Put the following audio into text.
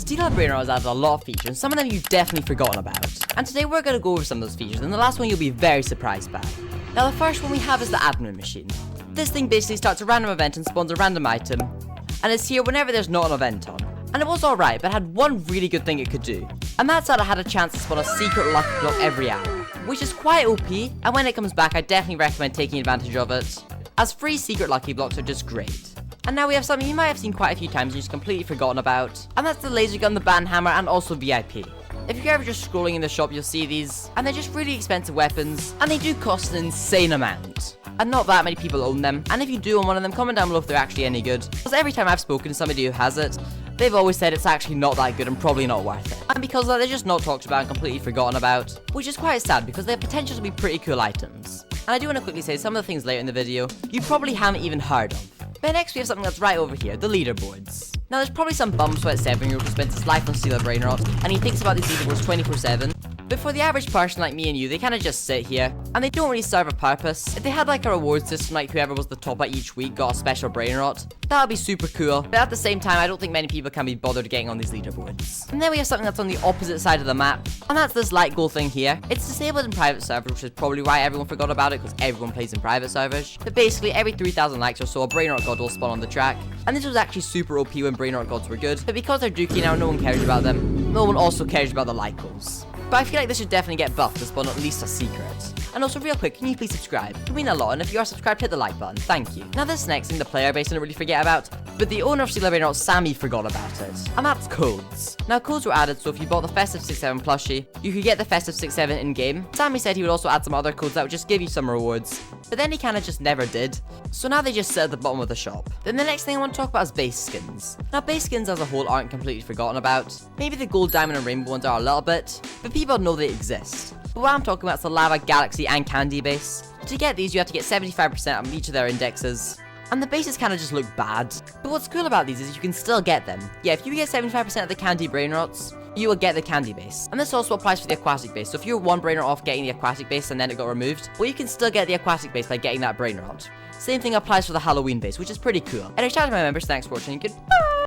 Steal Brainrot has added a lot of features, and some of them you've definitely forgotten about. And today we're going to go over some of those features, and the last one you'll be very surprised by. Now the first one we have is the admin machine. This thing basically starts a random event and spawns a random item, and it's here whenever there's not an event on. And it was alright, but it had one really good thing it could do, and that's that it had a chance to spawn a secret lucky block every hour, which is quite OP, and when it comes back I definitely recommend taking advantage of it, as free secret lucky blocks are just great. And now we have something you might have seen quite a few times and just completely forgotten about, and that's the laser gun, the band hammer, and also VIP. If you're ever just scrolling in the shop, you'll see these, and they're just really expensive weapons, and they do cost an insane amount. And not that many people own them, and if you do own one of them, comment down below if they're actually any good. Because every time I've spoken to somebody who has it, they've always said it's actually not that good and probably not worth it. And because of that, they're just not talked about and completely forgotten about, which is quite sad because they have potential to be pretty cool items. And I do want to quickly say some of the things later in the video you probably haven't even heard of. But next we have something that's right over here, the leaderboards. Now there's probably some bum sweat 7-year-old who spends his life on Steal Brainrot, and he thinks about these leaderboards 24/7. But for the average person like me and you, they kind of just sit here, and they don't really serve a purpose. If they had like a reward system, like whoever was the top at each week got a special Brainrot, that would be super cool. But at the same time, I don't think many people can be bothered getting on these leaderboards. And then we have something that's on the opposite side of the map, and that's this light goal thing here. It's disabled in private servers, which is probably why everyone forgot about it, because everyone plays in private servers. But basically, every 3,000 likes or so, a Brainrot god will spawn on the track. And this was actually super OP when Brainrot gods were good, but because they're dookie now, no one cares about them. No one also cares about the light goals. But I feel like this should definitely get buffed to spawn at least a secret. And also real quick, can you please subscribe? It would mean a lot, and if you are subscribed, hit the like button, thank you. Now this next thing the player base didn't really forget about, but the owner of Steal Brainrot, Sammy, forgot about it. And that's codes. Now codes were added, so if you bought the Festive 6-7 plushie, you could get the Festive 6-7 in-game. Sammy said he would also add some other codes that would just give you some rewards, but then he kinda just never did. So now they just sit at the bottom of the shop. Then the next thing I want to talk about is base skins. Now base skins as a whole aren't completely forgotten about. Maybe the gold, diamond, and rainbow ones are a little bit, but people know they exist. But what I'm talking about is the lava, galaxy, and candy base. To get these, you have to get 75% of each of their indexes, and the bases kind of just look bad. But what's cool about these is you can still get them. Yeah, if you get 75% of the candy Brainrots, you will get the candy base. And this also applies for the aquatic base, so if you're one Brainrot off getting the aquatic base and then it got removed, well, you can still get the aquatic base by getting that Brainrot. Same thing applies for the Halloween base, which is pretty cool. Anyway, shout out to my members, thanks for watching, goodbye!